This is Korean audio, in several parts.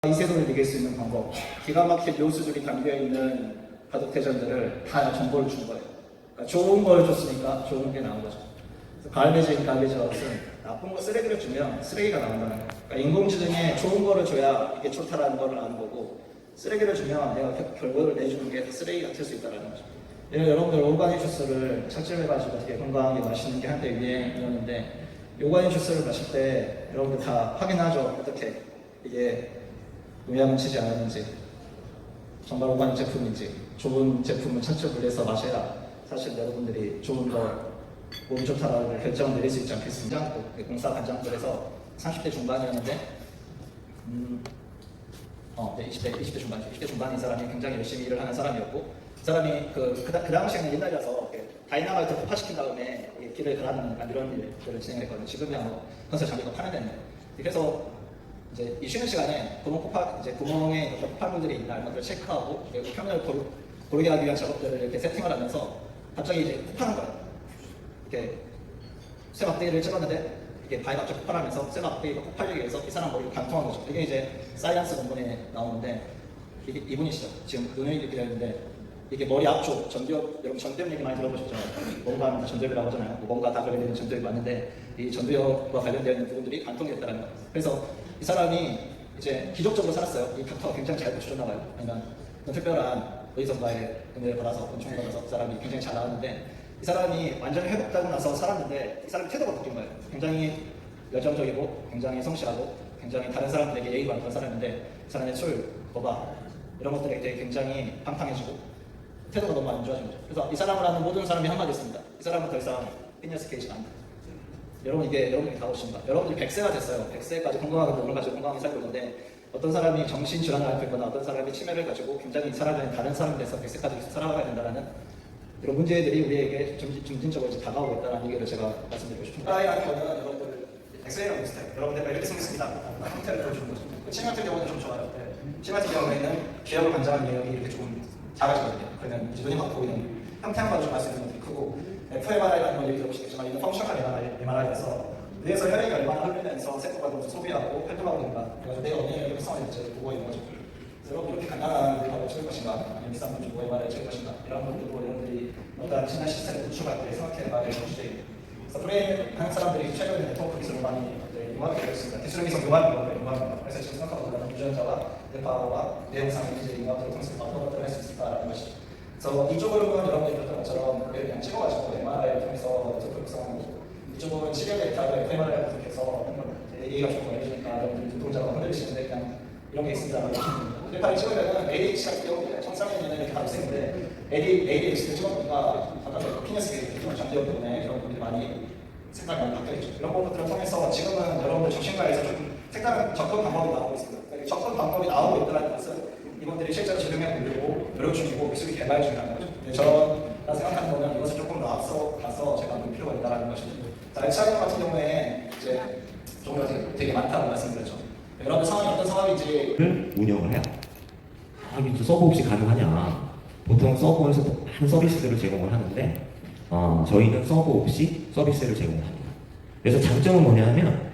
이세돌을 이길 수 있는 방법, 기가 막힌 요수들이 담겨있는 바둑대전들을 다 정보를 준 거예요. 그러니까 좋은 걸 줬으니까 좋은 게 나온 거죠. 그래서 가을매직, 가을매직은 나쁜 거 쓰레기를 주면 쓰레기가 나온다는 거예요. 그러니까 인공지능에 좋은 거를 줘야 이게 좋다라는 걸 아는 거고, 쓰레기를 주면 내가 결과를 내주는 게 쓰레기 같을 수 있다는 거죠. 여러분들 오가닉 주스를 착즙해가지고 되게 건강하게 마시는 게 한때 유행이었는데, 오가닉 주스를 마실 때 여러분들 다 확인하죠. 어떻게 이게 농약은 치지 않았는지, 정말 오가닉 제품인지, 좋은 제품을 착즙을 해서 마셔야 사실 여러분들이 좋은 거, 몸이 좋다라고 결정을 내릴 수 있지 않겠습니까? 공사 관장들에서 30대 중반이었는데, 20대 중반이죠. 20대 중반인 사람이 굉장히 열심히 일을 하는 사람이었고, 그 사람이 그 당시에는 옛날이라서 다이나마이트 폭파시킨 다음에 길을 갈아놓는 이런 일들을 진행했거든요. 지금이야 뭐 건설 장비가 파는 데는. 그래서 이제 이 쉬는 시간에 구멍에 폭발물들이 있나 이런 것들을 체크하고 표면을 고르게 하기 위한 작업들을 이렇게 세팅을 하면서 갑자기 이제 폭발하는 거예요. 이렇게 쇠 막대기를 찍었는데 이게 바위 갑자기 폭발하면서 쇠 막대기가 폭발하기 위해서 이 사람 머리를 관통한 거죠. 이게 이제 사이언스 논문에 나오는데 이분이시죠. 지금 눈에 이렇게 되어 있는데 이게 머리 앞쪽 전두엽, 여러분 전두엽 얘기 많이 들어보셨죠? 뭔가 하면 다 전두엽이라고 하잖아요. 뭔가 다 관련되는 전두엽이 맞는데 이 전두엽과 관련되어 있는 부분들이 관통이 됐다는 거예요. 그래서 이 사람이 이제 기적적으로 살았어요. 이 닥터가 굉장히 잘 고쳐줬나 봐요. 아니면 특별한 어디선가의 은혜를 받아서 은총을 받아서 그 사람이 굉장히 잘 나왔는데, 이 사람이 완전히 회복되고 나서 살았는데 이 사람의 태도가 바뀐 거예요. 굉장히 열정적이고 굉장히 성실하고 굉장히 다른 사람들에게 예의 바른 사람인데, 이 사람의 술, 도박 이런 것들에 대해 굉장히 방탕해지고 태도가 너무 안 좋아진 거죠. 그래서 이 사람을 아는 모든 사람이 한마디 했습니다. 이 사람은 더 이상 피니어스 케이지가 아니다. 여러분, 이게 여러분이 다 오십니다. 여러분들이 100세가 됐어요. 100세까지 건강하게 몸을 가지고 건강하게 살고 있는데, 어떤 사람이 정신질환을 앓고 있거나 어떤 사람이 치매를 가지고 굉장히 살아가는 다른 사람이 돼서 100세까지 계속 살아가야 된다는 이런 문제들이 우리에게 점진적으로 이제 다가오고 있다는 얘기를 제가 말씀드리고 싶습니다. AI라는 거는 여러분들 엑셀이랑 비슷해요. 여러분들 이렇게 생겼습니다. 형태를 보여주는 거죠. 치매 같은 경우는 좀 좋아요. 치매 같은 경우에는 기억을 관장하는 내용이 이렇게 조금 작아지거든요. 그러면 눈이 막 보이는 형태한 가지고 알 수 있는 것들이 크고, fMRI라는 걸 얘기 들어보시겠지만 이는 펑셔널 MRI에서 뇌에서 혈액이 얼마나 흐르면서 세포가 좀 소비하고 활동하고 있는가, 그래가지고 내 언어의 활성을 이제 보고 있는 거죠. 여러분, 이렇게 간단한 데이터를 찍을 것인가, 아니면 비싼 분 주고 MRI를 찍을 것인가, 이런 것들도 여러분들이 어떤 진단 시스템을 구축할 때 생각해봐야 되는 주제입니다. 그래서 브레인 하는 사람들이 최근에 네트워크 기술을 많이 융합이 되어 있습니다. 기술의 기술 융합입니다. 그래서 지금 생각하고 있는 유전자와 뇌파와 뇌영상의 이제 융합을 통해서 어떤 것들을 할 수 있을까라는 것이죠. 그래서 이쪽으로는 여러분들이 봤던 것처럼 그냥 찍어가지고 MRI를 통해서 구성하는 거고, 이쪽은 치료 데이터를 fMRI를 분석해서 얘기가 조금 알려주니까 여러분들이 눈동자가 흔들리시는데 그냥 이런 게 있습니다. 뇌파를 찍으려면 ADH 같은 경우는 청소년에는 이렇게 다 있는데 ADH를 찍어보니까 아까 피니어스 게이트 전두엽 때문에 이런 분들이 많이 생각이 많이 바뀌어있죠. 이런 것들을 통해서 지금은 여러분들 정신과에서 좀 색다른 접근 방법이 나오고 있습니다. 접근 방법이 나오고 있다는 것은 이분들이 실제로 적용해 보려고 노력 중이고 기술이 개발 중이라는 거죠. 저가 생각하는 거는 이것을 조금 더 앞서 가서 제가 볼 필요가 있다는 것입니다. 자, 엑스하이머 같은 경우에 이제 종류가 되게 많다고 말씀드렸죠. 여러분 상황이 어떤 상황인지를 운영을 해요. 이게 서버 없이 가능하냐? 보통 서버에서 많은 서비스들을 제공을 하는데 저희는 서버 없이 서비스를 제공합니다. 그래서 장점은 뭐냐면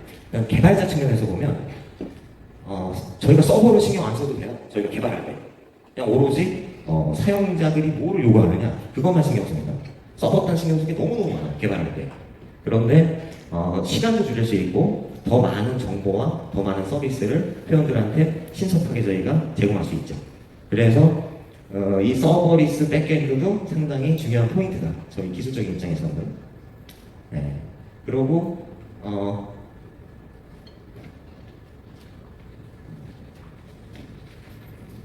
개발자 측면에서 보면 저희가 서버를 신경 안 써도 돼요. 저희가 개발할 때 그냥 오로지 사용자들이 뭘 요구하느냐 그것만 신경 씁니다. 서버 딴 신경 쓰는 게 너무너무 많아요. 개발할 때. 그런데 시간도 줄일 수 있고 더 많은 정보와 더 많은 서비스를 회원들한테 신속하게 저희가 제공할 수 있죠. 그래서 이 서버리스 백엔드도 상당히 중요한 포인트다. 저희 기술적인 입장에서는. 네. 그리고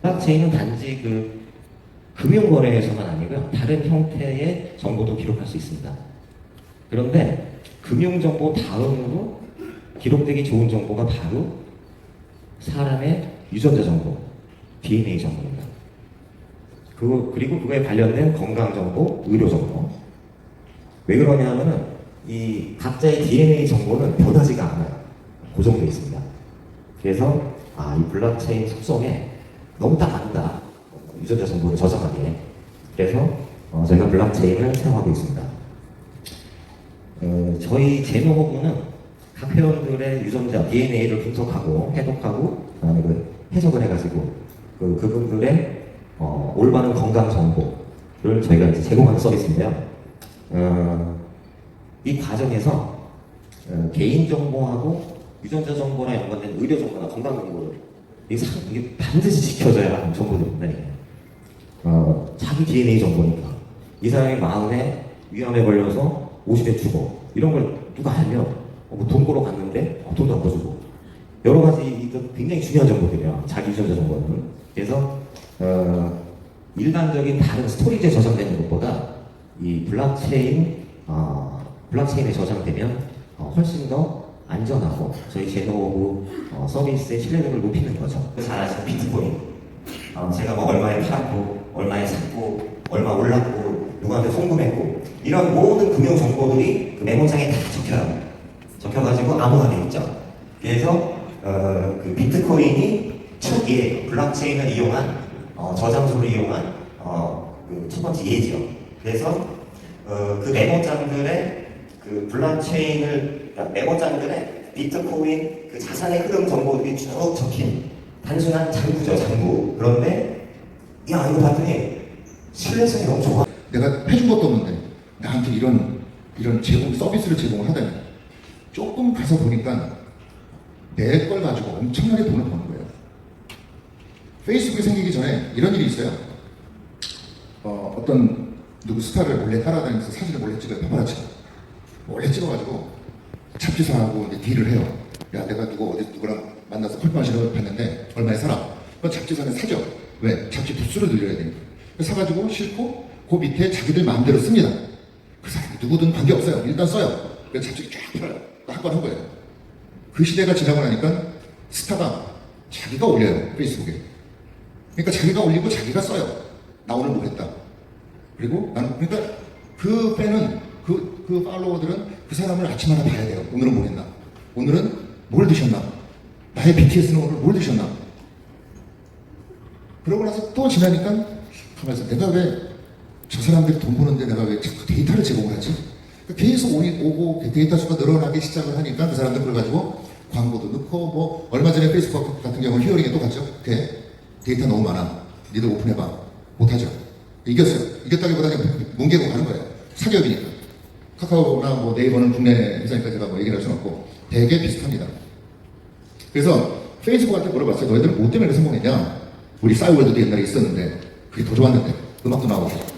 블록체인은 단지 그 금융거래에서만 아니고요. 다른 형태의 정보도 기록할 수 있습니다. 그런데 금융정보 다음으로 기록되기 좋은 정보가 바로 사람의 유전자 정보, DNA 정보입니다. 그리고 그거에 관련된 건강 정보, 의료 정보. 왜 그러냐 하면은 이 각자의 DNA 정보는 변하지가 않아요. 고정되어 있습니다. 그래서 이 블록체인 속성에 너무 딱 맞다. 유전자 정보를 저장하기에. 그래서 저희가 블록체인을 사용하고 있습니다. 저희 제노호구는 각 회원들의 유전자 DNA를 분석하고 해독하고 그다음에 해석을 해가지고 그분들의 올바른 건강 정보를 저희가 이제 제공하는 서비스인데요. 이 과정에서 개인 정보하고 유전자 정보랑 연관된 의료 정보나 건강 정보를 이게 반드시 지켜져야 하는 정보들인데 자기 DNA 정보니까 이 사람이 마음에 위암에 걸려서 50에 죽어 이런 걸 누가 알면 돈 벌어 갔는데 돈도 안 벌어주고 여러 가지 굉장히 중요한 정보들이야. 자기 유전자 정보는. 그래서 일반적인 다른 스토리지에 저장되는 것보다 이 블록체인에 저장되면 훨씬 더 안전하고 저희 제노호구 서비스의 신뢰도를 높이는 거죠. 잘 아시는 비트코인. 제가 뭐 얼마에 팔았고, 얼마에 샀고, 얼마 올랐고, 누구한테 송금했고, 이런 모든 금융 정보들이 그 메모장에 다 적혀요. 적혀가지고 암호화돼 있죠. 그래서 그 비트코인이 초기에 블록체인을 이용한 저장소를 이용한 그 첫 번째 예죠. 그래서 그 메모장들의 그 블록체인을 메모장들의 비트코인 그 자산의 흐름 정보들이 쭉 적힌 단순한 장부죠, 장부. 그런데 야 이거 봤더니 신뢰성이 너무 좋아. 내가 해준 것도 없는데 나한테 이런 제공 서비스를 제공을 하다니 조금 가서 보니까 내 걸 가지고 엄청나게 돈을 버는 거예요. 페이스북이 생기기 전에 이런 일이 있어요. 어떤 누구 스타를 몰래 따라다니면서 사진을 몰래 찍어요. 파파라치가 몰래 찍어가지고 잡지사하고 이제 딜을 해요. 야 내가 누구랑 만나서 커피 마시러 갔는데 얼마에 사라. 그럼 잡지사는 사죠. 왜? 잡지 부수를 늘려야 되니까. 사가지고 싣고 그 밑에 자기들 마음대로 씁니다. 그 사람이 누구든 관계없어요. 일단 써요. 그래서 잡지 쫙 팔아요. 한 번 한 거예요. 그 시대가 지나고 나니까 스타가 자기가 올려요. 페이스북에. 그러니까 자기가 올리고 자기가 써요. 나 오늘 뭐 했다. 그리고 나는 그러니까 그 팬은 그 팔로워들은 그 사람을 아침 하나 봐야 돼요. 오늘은 뭐 했나? 오늘은 뭘 드셨나? 나의 BTS는 오늘 뭘 드셨나? 그러고 나서 또 지나니까 가면서 내가 왜 저 사람들이 돈 버는데 내가 왜 자꾸 데이터를 제공을 하지? 계속 오고 데이터 수가 늘어나기 시작을 하니까 그 사람들 그걸 가지고 광고도 넣고 뭐 얼마 전에 페이스북 같은 경우는 히어링에 또 갔죠. 데이터 너무 많아. 니들 오픈해봐. 못하죠. 이겼어요. 이겼다기보다는 뭉개고 가는 거예요. 사기업이니까. 카카오나 뭐 네이버는 국내 회사니까 제가 뭐 얘기를 할 수는 없고 되게 비슷합니다. 그래서 페이스북한테 물어봤어요. 너희들은 뭐 때문에 성공했냐? 우리 싸이월드도 옛날에 있었는데 그게 더 좋았는데 음악도 나오고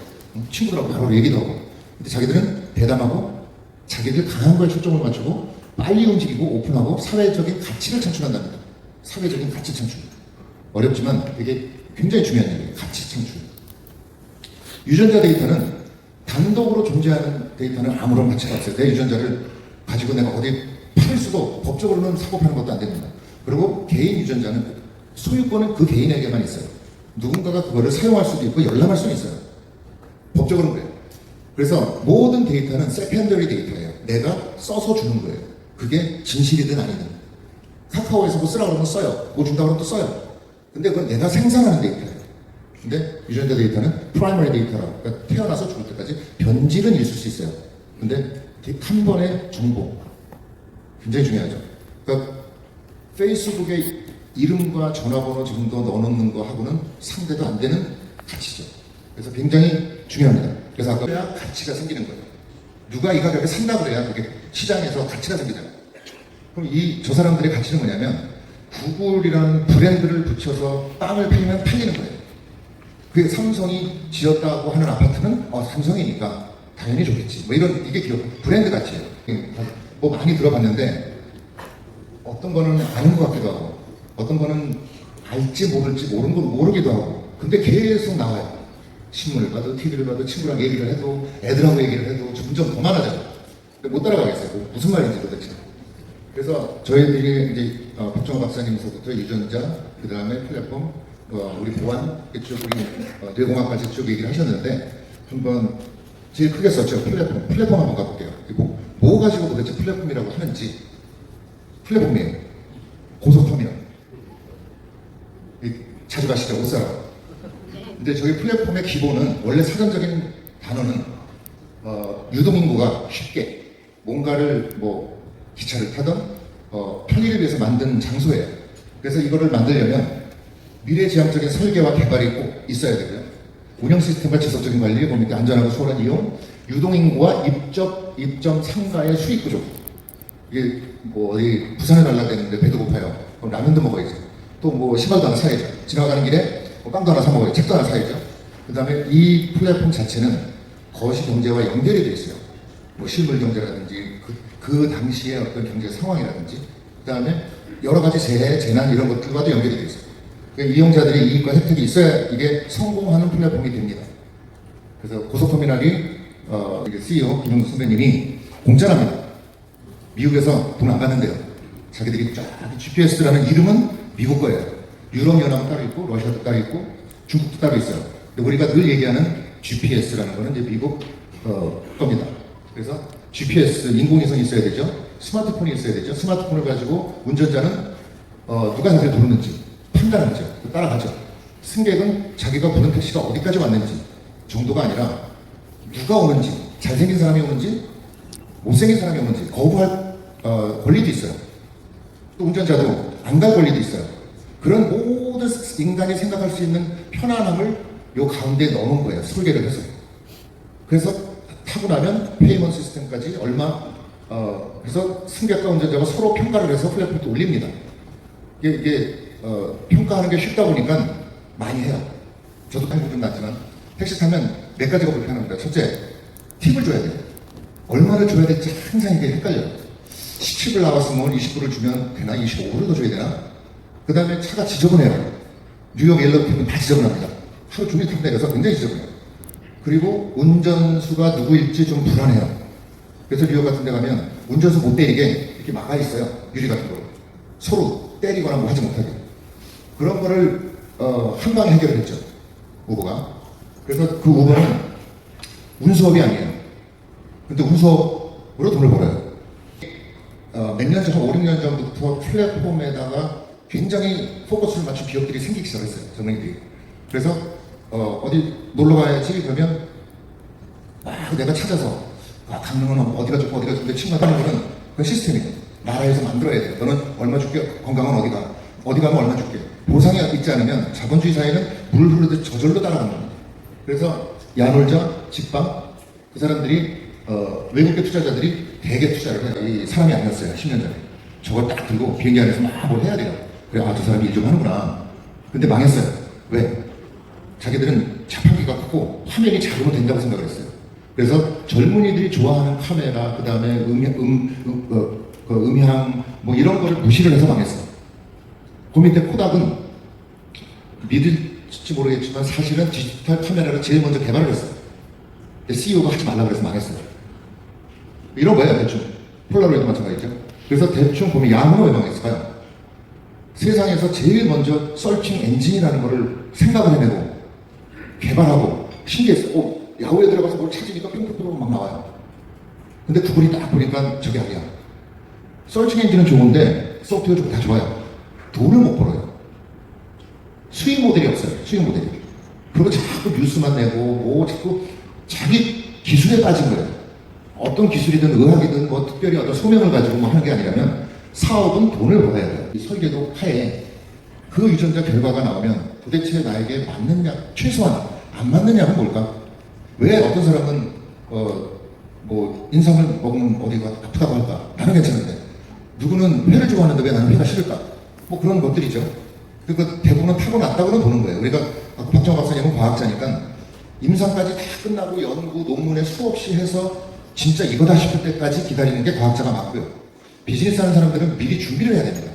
친구들하고 바로 얘기도 하고 근데 자기들은 대담하고 자기들 강한 거에 초점을 맞추고 빨리 움직이고 오픈하고 사회적인 가치를 창출한답니다. 사회적인 가치 창출. 어렵지만 이게 굉장히 중요한 일이에요. 가치 창출. 유전자 데이터는 단독으로 존재하는 데이터는 아무런 가치가 없어요. 내 유전자를 가지고 내가 어디 팔 수도 법적으로는 사고 파는 것도 안 됩니다. 그리고 개인 유전자는 소유권은 그 개인에게만 있어요. 누군가가 그거를 사용할 수도 있고 열람할 수는 있어요. 법적으로는 그래요. 그래서 모든 데이터는 세컨더리 데이터예요. 내가 써서 주는 거예요. 그게 진실이든 아니든. 카카오에서 뭐 쓰라고 그러면 써요. 뭐 준다고 그러면 또 써요. 근데 그건 내가 생산하는 데이터예요. 근데 유전자 데이터는 프라이머리 데이터라. 그러니까 태어나서 죽을 때까지 변질은 있을 수 있어요. 근데 한 번의 정보. 굉장히 중요하죠. 그러니까 페이스북에 이름과 전화번호 정도 넣어놓는 거 하고는 상대도 안 되는 가치죠. 그래서 굉장히 중요합니다. 그래서 아까 가치가 생기는 거예요. 누가 이 가격에 산다 그래야 그게 시장에서 가치가 생기잖아요. 그럼 저 사람들의 가치는 뭐냐면 구글이라는 브랜드를 붙여서 빵을 팔면 팔리는 거예요. 그 삼성이 지었다고 하는 아파트는 삼성이니까 당연히 좋겠지. 뭐 이런 이게 기업 브랜드 가치예요. 뭐 많이 들어봤는데 어떤 거는 아는 것 같기도 하고 어떤 거는 알지 모를지 모르는 걸 모르기도 하고 근데 계속 나와요. 신문을 봐도 TV를 봐도 친구랑 얘기를 해도 애들하고 얘기를 해도 점점 더 많아져요. 근데 못 따라가겠어요. 무슨 말인지 도대체. 그래서 저희들이 이제 박정호 박사님서부터 유전자, 그 다음에 플랫폼, 우리 보안 이쪽 우리 뇌공학까지 쭉 얘기를 하셨는데 한번 제일 크게 썼죠. 플랫폼 한번 가볼게요. 뭐 가지고 도대체 플랫폼이라고 하는지 플랫폼이에요. 고속터미널. 자주 가시죠, 옷 사러. 근데 저희 플랫폼의 기본은 원래 사전적인 단어는 유동인구가 쉽게 뭔가를 뭐 기차를 타던 편의를 위해서 만든 장소예요. 그래서 이거를 만들려면 미래지향적인 설계와 개발이 꼭 있어야 되고요. 운영 시스템과 지속적인 관리, 그러니까 안전하고 수월한 이용, 유동인구와 입점 상가의 수익 구조. 이게 뭐 어디 부산에 날라다니는데 배도 고파요. 그럼 라면도 먹어야죠. 또 뭐 시발도 하나 사야죠. 지나가는 길에 뭐 빵도 하나 사 먹어야죠. 책도 하나 사야죠. 그 다음에 이 플랫폼 자체는 거시 경제와 연결이 되어 있어요. 뭐 실물 경제라든지 그 당시의 어떤 경제 상황이라든지 그 다음에 여러 가지 재해, 재난 이런 것들과도 연결이 되어 있어요. 그러니까 이용자들의 이익과 혜택이 있어야 이게 성공하는 플랫폼이 됩니다. 그래서 고속터미널이 CEO 김용수 선배님이 공짜랍니다. 미국에서 돈 안 받는데요. 자기들이 쫙 GPS라는 이름은 미국 거예요. 유럽연합은 따로 있고 러시아도 따로 있고 중국도 따로 있어요. 근데 우리가 늘 얘기하는 GPS라는 거는 이제 미국 겁니다. 그래서 GPS 인공위성이 있어야 되죠. 스마트폰이 있어야 되죠. 스마트폰을 가지고 운전자는 누가 자기를 부르는지 판단하죠. 따라가죠. 승객은 자기가 부른 택시가 어디까지 왔는지 정도가 아니라 누가 오는지 잘생긴 사람이 오는지 못생긴 사람이 오는지 거부할 권리도 있어요. 또 운전자도 안 갈 권리도 있어요. 그런 모든 인간이 생각할 수 있는 편안함을 요 가운데 넣은 거예요. 설계를 해서. 그래서 타고 나면 페이먼트 시스템까지 그래서 승객과 운전자가 서로 평가를 해서 플랫폼에 올립니다. 이게 평가하는 게 쉽다 보니까 많이 해요. 저도 타고 좀 났지만 택시 타면 몇 가지가 불편합니다. 첫째, 팁을 줘야 돼요. 얼마를 줘야 될지 항상 이게 헷갈려요. 10팁을 나왔으면 20불을 주면 되나? 25불을 더 줘야 되나? 그 다음에 차가 지저분해요. 뉴욕 옐로우 팁은 다 지저분합니다. 하루 종일 타고 내려서 굉장히 지저분해요. 그리고 운전수가 누구일지 좀 불안해요. 그래서 뉴욕 같은 데 가면 운전수 못 때리게 이렇게 막아 있어요. 유리 같은 거로. 서로 때리거나 뭐 하지 못하게. 그런 거를 한 방에 해결했죠. 우버가. 그래서 그 우버는 운수업이 아니에요. 근데 운수업으로 돈을 벌어요. 몇 년 전, 한 5, 6년 전부터 플랫폼에다가 굉장히 포커스를 맞춘 기업들이 생기기 시작했어요. 전문들이. 그래서 어디 놀러 가야지 그러면 내가 찾아서 강릉은 어디가 좋고 어디가 좋은데 친구가 하는 거는 그 시스템이에요. 나라에서 만들어야 돼요. 너는 얼마 줄게? 건강은 어디가? 어디 가면 얼마 줄게? 보상이 있지 않으면 자본주의 사회는 물 흐르듯 저절로 따라가는 겁니다. 그래서 야놀자, 직방 그 사람들이 외국계 투자자들이 대개 투자를 해요. 이 사람이 아니었어요. 10년 전에. 저걸 딱 들고 비행기 안에서 막 뭘 해야 돼요. 그래, 저 사람이 일 좀 하는구나. 근데 망했어요. 왜? 자기들은 자판기가 크고 화면이 작으면 된다고 생각을 했어요. 그래서 젊은이들이 좋아하는 카메라, 그 다음에 음향, 뭐 이런 거를 무시를 해서 망했어요. 그 밑에 코닥은 믿을지 모르겠지만 사실은 디지털 카메라를 제일 먼저 개발을 했어요. CEO가 하지 말라 그래서 망했어요. 이런 거예요, 대충. 폴라로이드 마찬가지죠. 그래서 대충 보면 야후는 왜 망했을까요? 세상에서 제일 먼저 서칭 엔진이라는 거를 생각을 해내고 개발하고 신기했어요. 야후에 들어가서 뭘 찾으니까 뿅뿅뿅 막 나와요. 근데 구글이 딱 보니까 저게 아니야. 서칭 엔진은 좋은데 소프트웨어 다 좋아요. 돈을 못 벌어요. 수익 모델이 없어요. 수익 모델이. 그리고 자꾸 뉴스만 내고 뭐 자꾸 자기 기술에 빠진 거예요. 어떤 기술이든 의학이든 뭐 특별히 어떤 소명을 가지고 뭐 하는 게 아니라면 사업은 돈을 벌어야 돼요. 이 설계도 하에 그 유전자 결과가 나오면 도대체 나에게 맞는 약, 최소한 안 맞는 약은 뭘까? 왜 어떤 사람은 뭐 인삼을 먹으면 어디가 아프다고 할까? 나는 괜찮은데 누구는 회를 좋아하는데 왜 나는 회가 싫을까? 뭐 그런 것들이죠. 그러니까 대부분은 타고났다고는 보는 거예요. 우리가 아까 박정호 박사님은 과학자니까 임상까지 다 끝나고 연구 논문에 수없이 해서 진짜 이거다 싶을 때까지 기다리는 게 과학자가 맞고요. 비즈니스 하는 사람들은 미리 준비를 해야 됩니다.